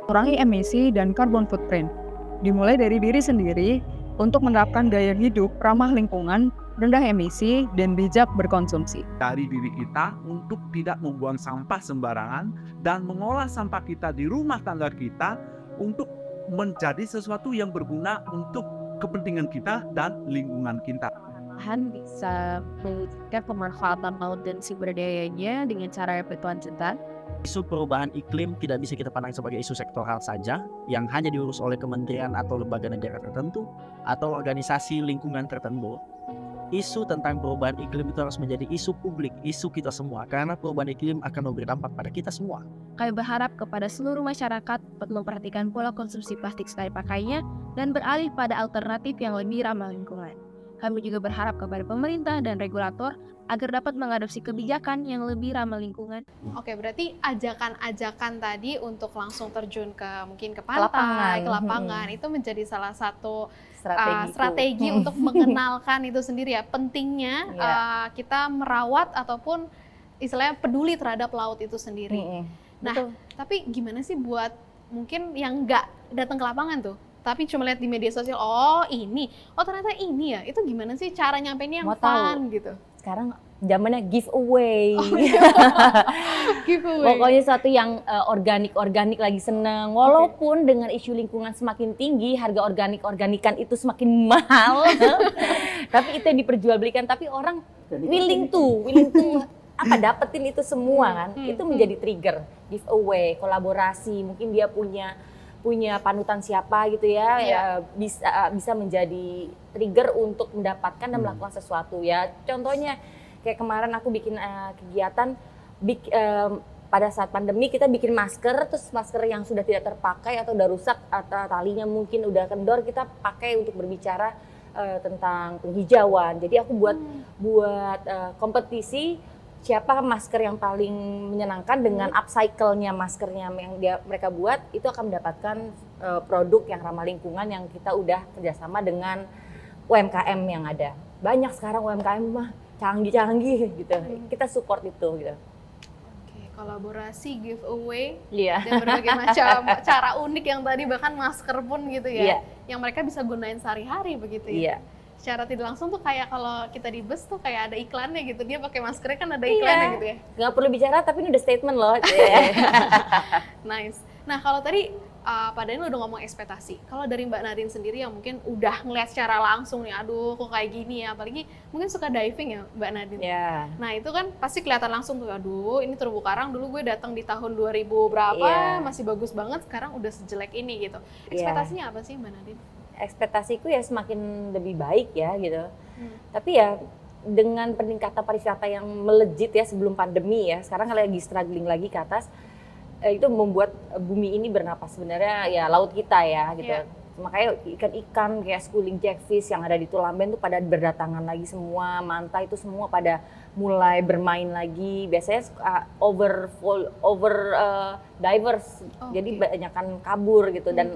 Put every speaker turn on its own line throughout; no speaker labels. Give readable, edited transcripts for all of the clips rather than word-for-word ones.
kurangi emisi dan carbon footprint. Dimulai dari diri sendiri untuk menerapkan gaya hidup ramah lingkungan, rendah emisi, dan bijak berkonsumsi.
Dari diri kita untuk tidak membuang sampah sembarangan dan mengolah sampah kita di rumah tangga kita untuk menjadi sesuatu yang berguna untuk kepentingan kita dan lingkungan kita.
Lahan bisa mewujudkan pemanfaatan laut dan sumber dayanya dengan cara yang berkelanjutan.
Isu perubahan iklim tidak bisa kita pandang sebagai isu sektoral saja yang hanya diurus oleh kementerian atau lembaga negara tertentu atau organisasi lingkungan tertentu. Isu tentang perubahan iklim itu harus menjadi isu publik, isu kita semua, karena perubahan iklim akan memberi dampak pada kita semua.
Kami berharap kepada seluruh masyarakat untuk memperhatikan pola konsumsi plastik sekali pakainya dan beralih pada alternatif yang lebih ramah lingkungan. Kami juga berharap kepada pemerintah dan regulator agar dapat mengadopsi kebijakan yang lebih ramah lingkungan.
Oke, berarti ajakan-ajakan tadi untuk langsung terjun ke
Lapangan.
pantai, ke lapangan, itu menjadi salah satu
itu.
strategi untuk mengenalkan itu sendiri ya. Pentingnya kita merawat ataupun istilahnya peduli terhadap laut itu sendiri. Nah,
Betul.
tapi gimana sih buat mungkin yang nggak datang ke lapangan tuh, tapi cuma lihat di media sosial, oh ternyata ini ya, itu gimana sih cara nyampeinnya yang
Mau
fun gitu?
Sekarang zamannya giveaway.
Giveaway.
Pokoknya sesuatu yang organik lagi seneng. Walaupun dengan isu lingkungan semakin tinggi, harga organikan itu semakin mahal. Tapi itu yang diperjualbelikan. Tapi orang willing to dapetin itu semua kan. Itu menjadi trigger. Giveaway, kolaborasi. Mungkin dia punya panutan siapa gitu ya, bisa menjadi trigger untuk mendapatkan dan melakukan sesuatu ya. Contohnya kayak kemarin aku bikin kegiatan pada saat pandemi kita bikin masker, terus masker yang sudah tidak terpakai atau udah rusak atau talinya mungkin udah kendor, kita pakai untuk berbicara tentang penghijauan. Jadi aku buat kompetisi siapa masker yang paling menyenangkan dengan upcycle-nya maskernya yang mereka buat, itu akan mendapatkan produk yang ramah lingkungan yang kita udah kerjasama dengan UMKM yang ada. Banyak sekarang UMKM mah canggih-canggih gitu. Kita support itu gitu.
Oke, kolaborasi, giveaway,
Iya.
dan berbagai macam cara unik yang tadi bahkan masker pun gitu ya,
Iya.
yang mereka bisa gunain sehari-hari begitu ya.
Iya.
Secara tidak langsung tuh kayak kalau kita di bus tuh kayak ada iklannya gitu, dia pakai maskernya kan ada iklannya gitu ya.
Nggak perlu bicara tapi ini udah statement loh.
Nice. Nah kalau tadi Pak Daniel udah ngomong ekspektasi. Kalau dari Mbak Nadine sendiri yang mungkin udah ngeliat secara langsung nih, aduh kok kayak gini ya, apalagi mungkin suka diving ya Mbak Nadine.
Ya.
Nah itu kan pasti kelihatan langsung tuh, aduh ini terumbu karang dulu gue datang di tahun 2000 berapa, masih bagus banget, sekarang udah sejelek ini gitu. Ekspektasinya apa sih Mbak Nadine?
Ekspektasiku ya semakin lebih baik ya gitu. Tapi ya dengan peningkatan pariwisata yang melejit ya sebelum pandemi ya, sekarang lagi struggling lagi ke atas, itu membuat bumi ini bernapas sebenarnya ya laut kita ya gitu. Makanya ikan-ikan kayak schooling jackfish yang ada di Tulamben tuh pada berdatangan lagi semua, manta itu semua pada mulai bermain lagi. Biasanya divers, jadi banyakan kabur gitu dan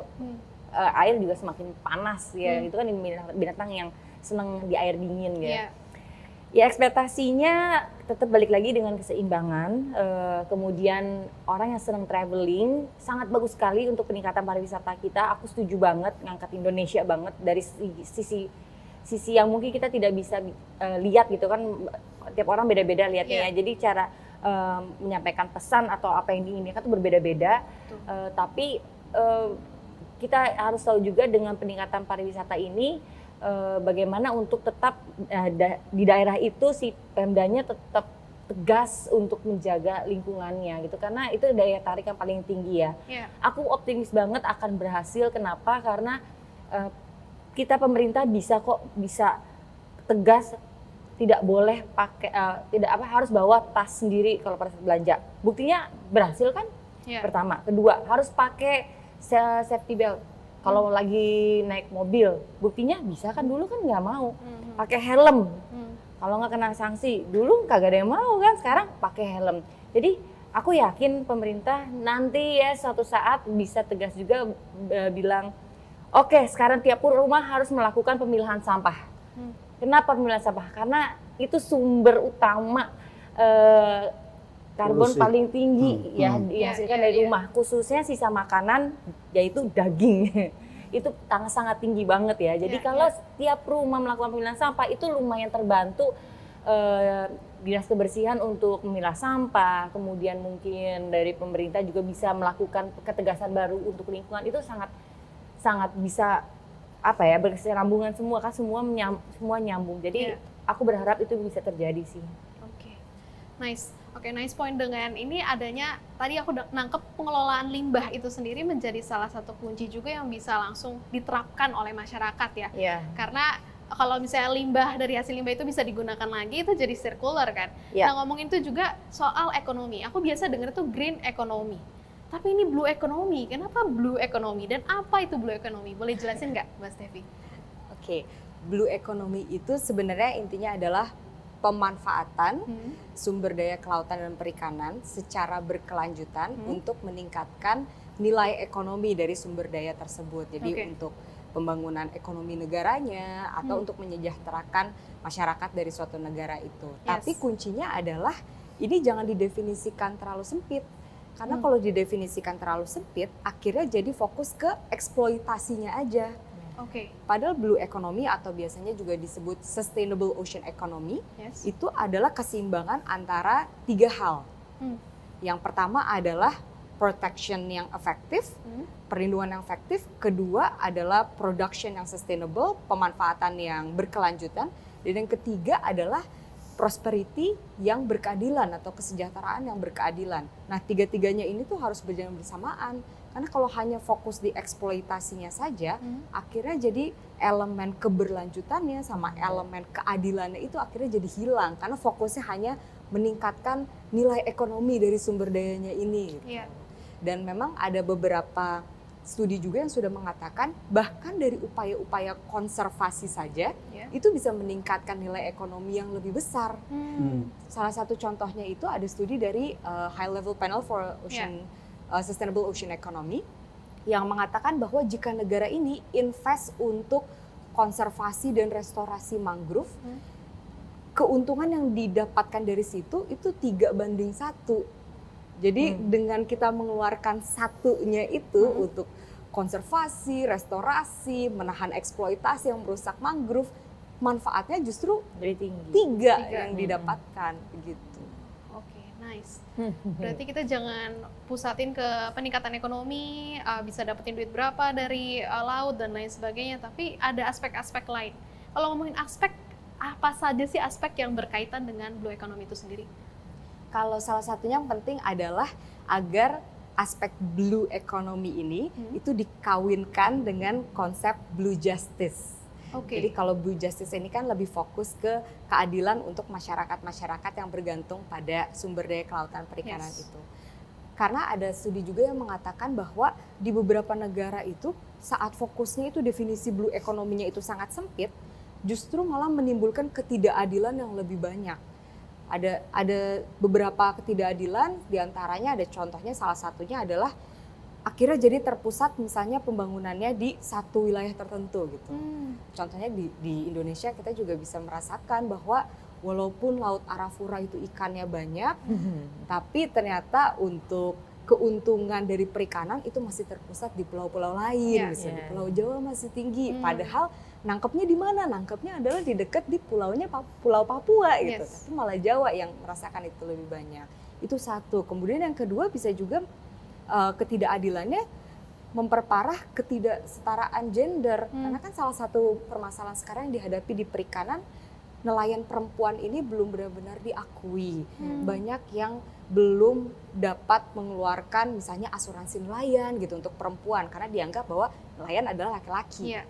air juga semakin panas ya. Itu kan binatang yang senang di air dingin gitu. Ya ekspektasinya tetap balik lagi dengan keseimbangan, kemudian orang yang senang traveling sangat bagus sekali untuk peningkatan pariwisata kita. Aku setuju banget ngangkat Indonesia banget dari sisi yang mungkin kita tidak bisa lihat gitu kan, tiap orang beda-beda lihatnya ya. Jadi cara menyampaikan pesan atau apa yang diinginkan itu berbeda-beda, tapi kita harus tahu juga dengan peningkatan pariwisata ini bagaimana untuk tetap di daerah itu si Pemdanya tetap tegas untuk menjaga lingkungannya gitu, karena itu daya tarik yang paling tinggi ya. Aku optimis banget akan berhasil. Kenapa? Karena kita pemerintah bisa tegas, tidak boleh pakai harus bawa tas sendiri kalau pada saat belanja. Buktinya berhasil kan? Pertama, kedua harus pakai safety belt kalau lagi naik mobil. Buktinya bisa kan, dulu kan nggak mau pakai helm. Kalau nggak kena sanksi, dulu kagak ada yang mau kan, sekarang pakai helm. Jadi aku yakin pemerintah nanti ya suatu saat bisa tegas juga bilang, oke, sekarang tiap rumah harus melakukan pemilahan sampah. Kenapa pemilahan sampah? Karena itu sumber utama karbon
Polusi.
paling tinggi ya
Hmm.
dihasilkan
Iya,
dari
iya.
rumah, khususnya sisa makanan yaitu daging. Itu sangat tinggi banget ya. Jadi
Iya,
kalau setiap rumah melakukan pemilahan sampah itu lumayan terbantu dinas kebersihan untuk memilah sampah, kemudian mungkin dari pemerintah juga bisa melakukan ketegasan baru untuk lingkungan. Itu sangat bisa apa ya, berkesinambungan semua kan, semua nyambung. Jadi
Iya.
aku berharap itu bisa terjadi sih.
Oke, nice. Oke, nice point dengan ini adanya tadi aku nangkep pengelolaan limbah itu sendiri menjadi salah satu kunci juga yang bisa langsung diterapkan oleh masyarakat ya.
Iya.
Karena kalau misalnya limbah dari hasil limbah itu bisa digunakan lagi, itu jadi circular kan.
Ya.
Nah, ngomongin itu juga soal ekonomi. Aku biasa dengar itu green economy. Tapi ini blue economy. Kenapa blue economy dan apa itu blue economy? Boleh jelasin nggak, Mbak Stevi?
Oke, blue economy itu sebenarnya intinya adalah pemanfaatan sumber daya kelautan dan perikanan secara berkelanjutan untuk meningkatkan nilai ekonomi dari sumber daya tersebut. Jadi
Oke.
untuk pembangunan ekonomi negaranya atau untuk menyejahterakan masyarakat dari suatu negara itu.
Yes.
Tapi kuncinya adalah ini jangan didefinisikan terlalu sempit. Karena kalau didefinisikan terlalu sempit, akhirnya jadi fokus ke eksploitasinya aja.
Oke,
Padahal blue economy atau biasanya juga disebut sustainable ocean economy
yes.
itu adalah keseimbangan antara 3 hal.
Hmm.
Yang pertama adalah protection yang efektif, perlindungan yang efektif. Kedua adalah production yang sustainable, pemanfaatan yang berkelanjutan. Dan yang ketiga adalah prosperity yang berkeadilan atau kesejahteraan yang berkeadilan. Nah, tiga-tiganya ini tuh harus berjalan bersamaan. Karena kalau hanya fokus di eksploitasinya saja, akhirnya jadi elemen keberlanjutannya sama elemen keadilannya itu akhirnya jadi hilang. Karena fokusnya hanya meningkatkan nilai ekonomi dari sumber dayanya ini. Gitu.
Iya.
Dan memang ada beberapa studi juga yang sudah mengatakan bahkan dari upaya-upaya konservasi saja
Yeah.
itu bisa meningkatkan nilai ekonomi yang lebih besar.
Hmm.
Salah satu contohnya itu ada studi dari High Level Panel for Sustainable Ocean Economy yang mengatakan bahwa jika negara ini invest untuk konservasi dan restorasi mangrove, keuntungan yang didapatkan dari situ itu 3:1. Jadi dengan kita mengeluarkan satunya itu untuk konservasi, restorasi, menahan eksploitasi yang merusak mangrove, manfaatnya justru
Jadi tinggi.
3
Tiga.
yang didapatkan begitu.
Oke, nice. Berarti kita jangan pusatin ke peningkatan ekonomi, bisa dapetin duit berapa dari laut dan lain sebagainya, tapi ada aspek-aspek lain. Kalau ngomongin aspek, apa saja sih aspek yang berkaitan dengan blue economy itu sendiri?
Kalau salah satunya yang penting adalah agar aspek blue economy ini itu dikawinkan dengan konsep blue justice.
Oke.
Jadi kalau blue justice ini kan lebih fokus ke keadilan untuk masyarakat-masyarakat yang bergantung pada sumber daya kelautan perikanan
Yes.
itu. Karena ada studi juga yang mengatakan bahwa di beberapa negara itu saat fokusnya itu definisi blue economy-nya itu sangat sempit, justru malah menimbulkan ketidakadilan yang lebih banyak. Ada beberapa ketidakadilan, diantaranya ada contohnya salah satunya adalah akhirnya jadi terpusat misalnya pembangunannya di satu wilayah tertentu gitu. Contohnya di Indonesia kita juga bisa merasakan bahwa walaupun Laut Arafura itu ikannya banyak, tapi ternyata untuk keuntungan dari perikanan itu masih terpusat di pulau-pulau lain,
Iya.
misalnya di Pulau Jawa masih tinggi. Padahal nangkepnya di mana? Nangkepnya adalah di dekat di pulaunya Pulau Papua gitu.
Yes.
Tapi malah Jawa yang merasakan itu lebih banyak. Itu satu. Kemudian yang kedua bisa juga ketidakadilannya memperparah ketidaksetaraan gender. Karena kan salah satu permasalahan sekarang yang dihadapi di perikanan, nelayan perempuan ini belum benar-benar diakui. Banyak yang belum dapat mengeluarkan misalnya asuransi nelayan gitu untuk perempuan karena dianggap bahwa nelayan adalah laki-laki.
Iya.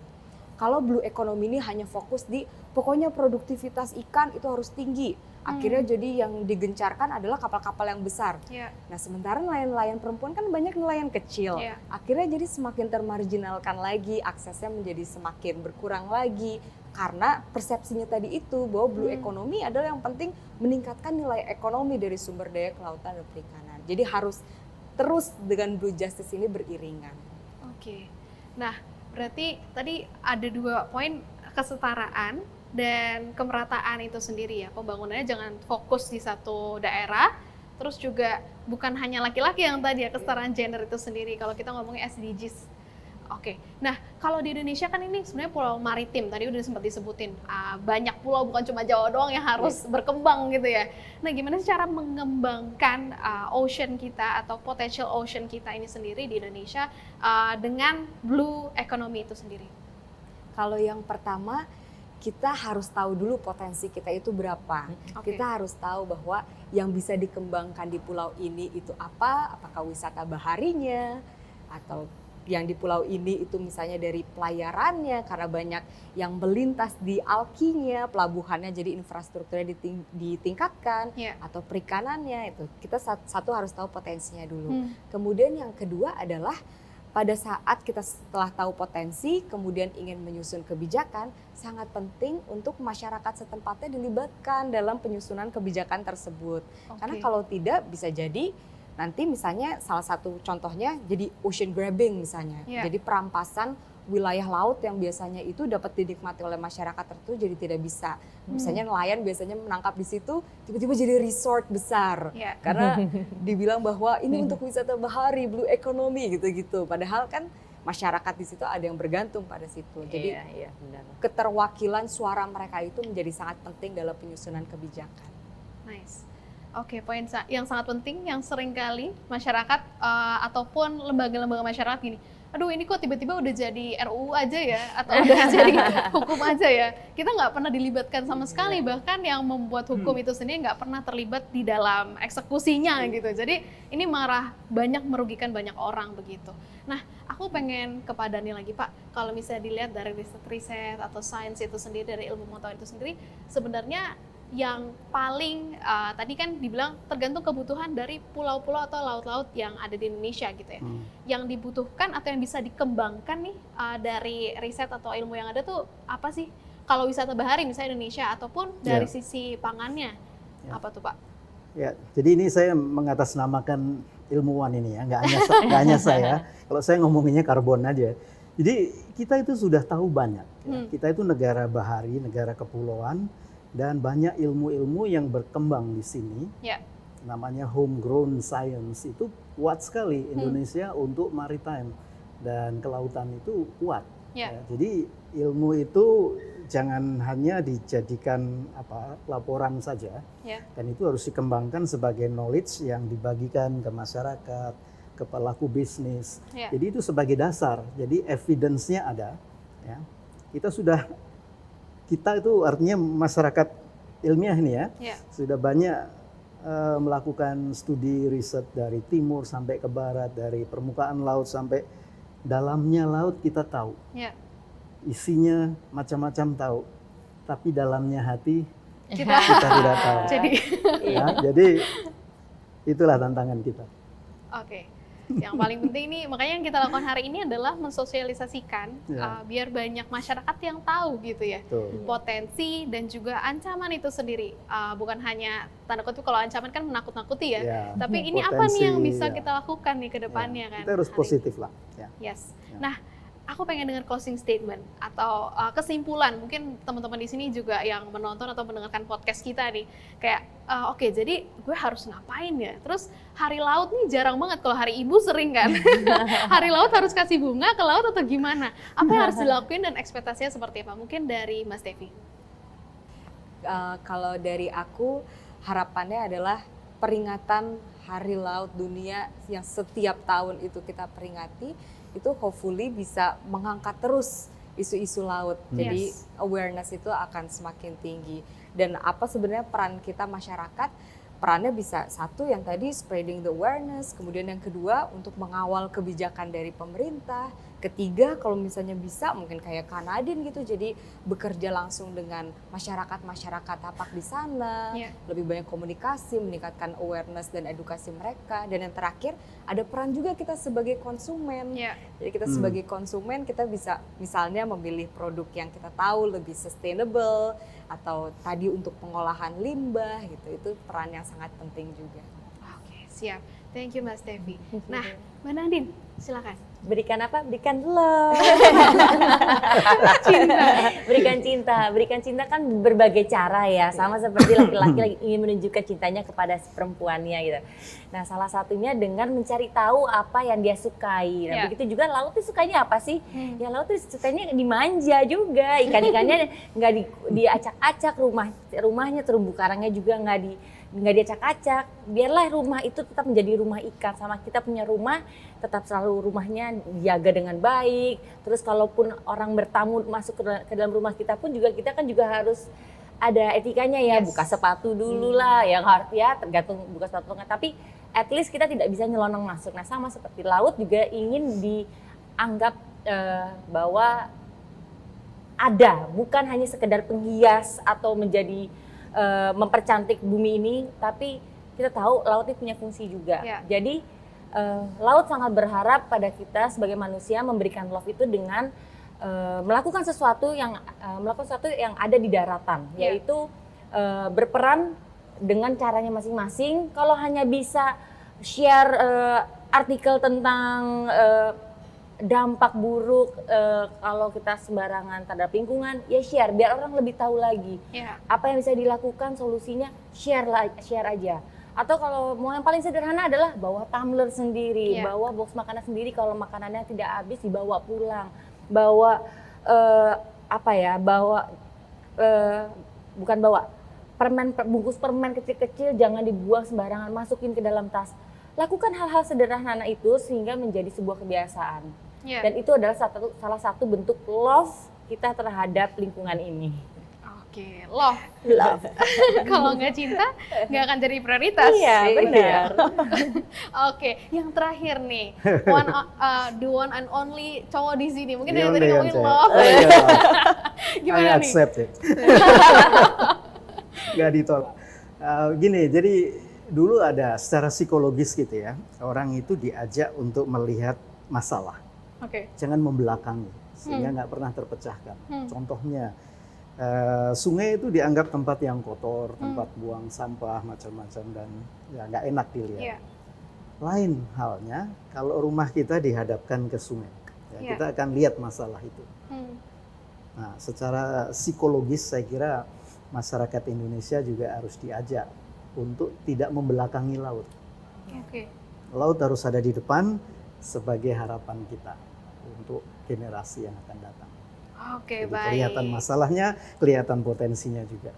Kalau blue economy ini hanya fokus di pokoknya produktivitas ikan itu harus tinggi. Akhirnya jadi yang digencarkan adalah kapal-kapal yang besar.
Iya.
Nah sementara nelayan-nelayan perempuan kan banyak nelayan kecil.
Iya.
Akhirnya jadi semakin termarginalkan lagi, aksesnya menjadi semakin berkurang lagi. Karena persepsinya tadi itu bahwa blue economy adalah yang penting meningkatkan nilai ekonomi dari sumber daya kelautan dan perikanan. Jadi harus terus dengan blue justice ini beriringan.
Oke. Nah, berarti tadi ada 2 poin, kesetaraan dan kemerataan itu sendiri ya. Pembangunannya jangan fokus di satu daerah, terus juga bukan hanya laki-laki yang tadi ya, kesetaraan gender itu sendiri kalau kita ngomongin SDGs. Oke, nah kalau di Indonesia kan ini sebenarnya pulau maritim, tadi udah sempat disebutin, banyak pulau, bukan cuma Jawa doang yang harus berkembang gitu ya. Nah gimana sih cara mengembangkan ocean kita atau potential ocean kita ini sendiri di Indonesia dengan blue economy itu sendiri?
Kalau yang pertama, kita harus tahu dulu potensi kita itu berapa. Kita harus tahu bahwa yang bisa dikembangkan di pulau ini itu apa, apakah wisata baharinya, atau yang di pulau ini itu misalnya dari pelayarannya, karena banyak yang melintas di alkinya, pelabuhannya jadi infrastrukturnya ditingkatkan, atau perikanannya, itu kita satu harus tahu potensinya dulu. Kemudian yang kedua adalah pada saat kita setelah tahu potensi, kemudian ingin menyusun kebijakan, sangat penting untuk masyarakat setempatnya dilibatkan dalam penyusunan kebijakan tersebut. Karena kalau tidak bisa jadi nanti misalnya salah satu contohnya jadi ocean grabbing misalnya. Jadi perampasan wilayah laut yang biasanya itu dapat dinikmati oleh masyarakat tertentu jadi tidak bisa. Misalnya nelayan biasanya menangkap di situ, tiba-tiba jadi resort besar. Karena dibilang bahwa ini untuk wisata bahari, blue economy gitu-gitu. Padahal kan masyarakat di situ ada yang bergantung pada situ. Jadi keterwakilan suara mereka itu menjadi sangat penting dalam penyusunan kebijakan.
Nice. Oke, poin yang sangat penting yang seringkali masyarakat ataupun lembaga-lembaga masyarakat gini, aduh ini kok tiba-tiba udah jadi RUU aja ya, atau udah jadi hukum aja ya. Kita nggak pernah dilibatkan sama sekali, bahkan yang membuat hukum itu sendiri nggak pernah terlibat di dalam eksekusinya gitu. Jadi ini malah banyak merugikan banyak orang begitu. Nah, aku pengen ke Pak Daniel lagi Pak, kalau misalnya dilihat dari riset atau sains itu sendiri, dari ilmu pengetahuan itu sendiri, sebenarnya yang paling tadi kan dibilang tergantung kebutuhan dari pulau-pulau atau laut-laut yang ada di Indonesia gitu ya. Yang dibutuhkan atau yang bisa dikembangkan nih dari riset atau ilmu yang ada tuh apa sih? Kalau wisata bahari misalnya Indonesia ataupun dari sisi pangannya, apa tuh Pak?
Ya, jadi ini saya mengatasnamakan ilmuwan ini ya, nggak hanya saya. Kalau saya ngomonginnya karbon aja. Jadi kita itu sudah tahu banyak. Ya. Kita itu negara bahari, negara kepulauan. Dan banyak ilmu-ilmu yang berkembang di sini, namanya homegrown science, itu kuat sekali Indonesia untuk maritime dan kelautan itu kuat. Ya, jadi ilmu itu jangan hanya dijadikan laporan saja, dan itu harus dikembangkan sebagai knowledge yang dibagikan ke masyarakat, ke pelaku bisnis. Jadi itu sebagai dasar, jadi evidence-nya ada. Ya. Kita itu artinya masyarakat ilmiah ini ya, sudah banyak melakukan studi riset dari timur sampai ke barat, dari permukaan laut sampai dalamnya laut kita tahu. Isinya macam-macam tahu, tapi dalamnya hati kita tidak tahu. Jadi itulah tantangan kita.
Oke. Yang paling penting nih, makanya yang kita lakukan hari ini adalah mensosialisasikan biar banyak masyarakat yang tahu gitu ya. Potensi dan juga ancaman itu sendiri. Bukan hanya tanda kutip, kalau ancaman kan menakut-nakuti ya. Tapi ini potensi, apa nih yang bisa kita lakukan nih ke depannya kan?
Kita harus positif lah.
Nah, aku pengen dengar closing statement atau kesimpulan. Mungkin teman-teman di sini juga yang menonton atau mendengarkan podcast kita nih, kayak oke, jadi gue harus ngapain ya? Terus hari laut nih jarang banget, kalau hari ibu sering kan. Hari laut harus kasih bunga ke laut atau gimana? Apa yang harus dilakuin dan ekspektasinya seperti apa? Mungkin dari Mas Devi.
Kalau dari aku, harapannya adalah peringatan Hari Laut Dunia yang setiap tahun itu kita peringati, itu hopefully bisa mengangkat terus isu-isu laut. Jadi awareness itu akan semakin tinggi. Dan apa sebenarnya peran kita masyarakat? Perannya bisa satu yang tadi spreading the awareness, kemudian yang kedua untuk mengawal kebijakan dari pemerintah, ketiga kalau misalnya bisa mungkin kayak Kanadin gitu, jadi bekerja langsung dengan masyarakat tapak di sana, lebih banyak komunikasi, meningkatkan awareness dan edukasi mereka, dan yang terakhir ada peran juga kita sebagai konsumen. Jadi kita sebagai konsumen kita bisa misalnya memilih produk yang kita tahu lebih sustainable, atau tadi untuk pengolahan limbah gitu, itu peran yang sangat penting juga.
Oke, siap. Thank you Mas Devi. Nah, Mbak Nadine, Silakan.
Berikan apa? Berikan love. Berikan cinta kan berbagai cara ya, sama seperti laki-laki ingin menunjukkan cintanya kepada perempuannya gitu. Nah, salah satunya dengan mencari tahu apa yang dia sukai. Nah, begitu juga laut itu sukanya apa sih? Ya laut itu sukanya dimanja juga, ikan-ikannya nggak diacak-acak, rumahnya terumbu karangnya juga nggak diacak-acak. Biarlah rumah itu tetap menjadi rumah ikan, sama kita punya rumah tetap selalu rumahnya dijaga dengan baik. Terus kalaupun orang bertamu masuk ke dalam rumah kita pun juga kita kan juga harus ada etikanya ya, buka sepatu dulu lah, yang harus ya tergantung buka sepatu nggak, tapi at least kita tidak bisa nyelonong masuk. Nah, sama seperti laut juga ingin dianggap bahwa ada, bukan hanya sekedar penghias atau menjadi mempercantik bumi ini, tapi kita tahu laut itu punya fungsi juga. Jadi laut sangat berharap pada kita sebagai manusia memberikan love itu dengan melakukan sesuatu yang ada di daratan, yaitu berperan dengan caranya masing-masing. Kalau hanya bisa share artikel tentang dampak buruk kalau kita sembarangan terhadap lingkungan, ya share biar orang lebih tahu lagi apa yang bisa dilakukan, solusinya share aja. Atau kalau mau yang paling sederhana adalah bawa tumbler sendiri, bawa box makanan sendiri, kalau makanannya tidak habis dibawa pulang, bawa bungkus permen kecil-kecil jangan dibuang sembarangan, masukin ke dalam tas. Lakukan hal-hal sederhana itu sehingga menjadi sebuah kebiasaan. Dan itu adalah salah satu bentuk love kita terhadap lingkungan ini.
Oke, love. Kalau nggak cinta, nggak akan jadi prioritas.
Iya, benar.
Oke, yang terakhir nih, the one and only cowok di sini. Mungkin dari tadi ngomongin love. Gimana nih?
I accept it. Nggak ditolak. Gini, jadi dulu ada secara psikologis gitu ya, orang itu diajak untuk melihat masalah. Jangan membelakangi, sehingga nggak pernah terpecahkan. Contohnya, sungai itu dianggap tempat yang kotor, tempat buang sampah macam-macam, dan ya nggak enak dilihat. Lain halnya kalau rumah kita dihadapkan ke sungai, kita akan lihat masalah itu. Nah, secara psikologis saya kira masyarakat Indonesia juga harus diajak untuk tidak membelakangi laut. Laut harus ada di depan sebagai harapan kita untuk generasi yang akan datang. Jadi
Baik.
kelihatan masalahnya, kelihatan potensinya juga.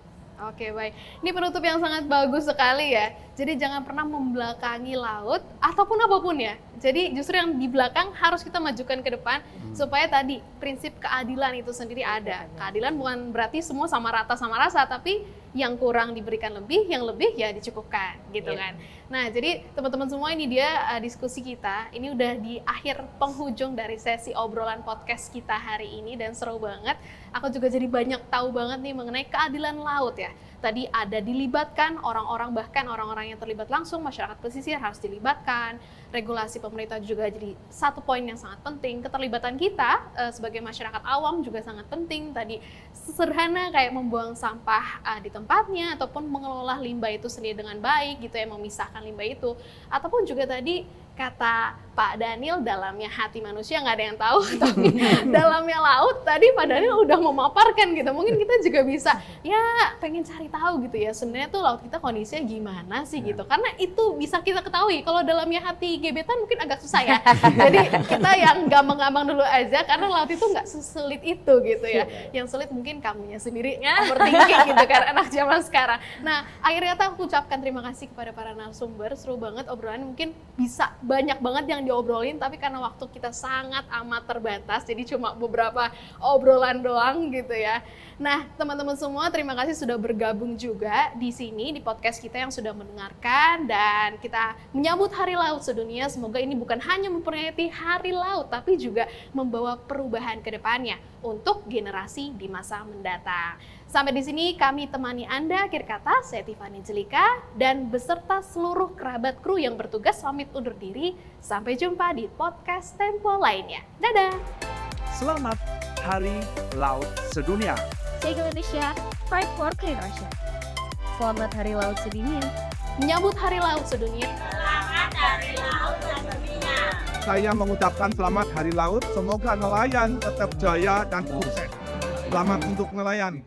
Oke, baik. Ini penutup yang sangat bagus sekali ya. Jadi jangan pernah membelakangi laut ataupun apapun ya. Jadi justru yang di belakang harus kita majukan ke depan supaya tadi prinsip keadilan itu sendiri ada. Keadilan bukan berarti semua sama rata sama rasa, tapi yang kurang diberikan lebih, yang lebih ya dicukupkan gitu kan. Nah, jadi teman-teman semua, ini dia diskusi kita. Ini udah di akhir penghujung dari sesi obrolan podcast kita hari ini dan seru banget. Aku juga jadi banyak tahu banget nih mengenai keadilan laut ya. Tadi ada dilibatkan orang-orang, bahkan orang-orang yang terlibat langsung, masyarakat pesisir harus dilibatkan. Regulasi pemerintah juga jadi satu poin yang sangat penting. Keterlibatan kita sebagai masyarakat awam juga sangat penting. Tadi sederhana kayak membuang sampah di tempatnya, ataupun mengelola limbah itu sendiri dengan baik gitu ya, memisahkan limbah itu. Ataupun juga tadi kata Pak Daniel, dalamnya hati manusia nggak ada yang tahu, tapi dalamnya laut tadi Pak Daniel udah memaparkan gitu. Mungkin kita juga bisa ya pengen cari tahu gitu ya, sebenarnya tuh laut kita kondisinya gimana sih gitu. Karena itu bisa kita ketahui. Kalau dalamnya hati gebetan mungkin agak susah ya. Jadi kita yang gampang-gampang dulu aja, karena laut itu nggak sesulit itu gitu ya. Yang sulit mungkin kamunya sendiri overthinking gitu kan, anak zaman sekarang. Nah, akhirnya aku ucapkan terima kasih kepada para narasumber. Seru banget obrolan, mungkin bisa banyak banget yang diobrolin, tapi karena waktu kita sangat amat terbatas, jadi cuma beberapa obrolan doang gitu ya. Nah, teman-teman semua, terima kasih sudah bergabung juga di sini di podcast kita, yang sudah mendengarkan, dan kita menyambut Hari Laut Sedunia. Semoga ini bukan hanya memperingati Hari Laut, tapi juga membawa perubahan ke depannya untuk generasi di masa mendatang. Sampai di sini kami temani Anda, akhir kata saya Tiffany Jelika, dan beserta seluruh kerabat kru yang bertugas pamit undur diri. Sampai jumpa di podcast Tempo lainnya. Dadah!
Selamat Hari Laut Sedunia.
Take Indonesia, fight for clean ocean. Selamat Hari Laut Sedunia.
Menyambut Hari Laut Sedunia.
Selamat Hari Laut Sedunia. saya mengucapkan selamat Hari Laut. Semoga nelayan tetap jaya dan sukses. Selamat untuk nelayan.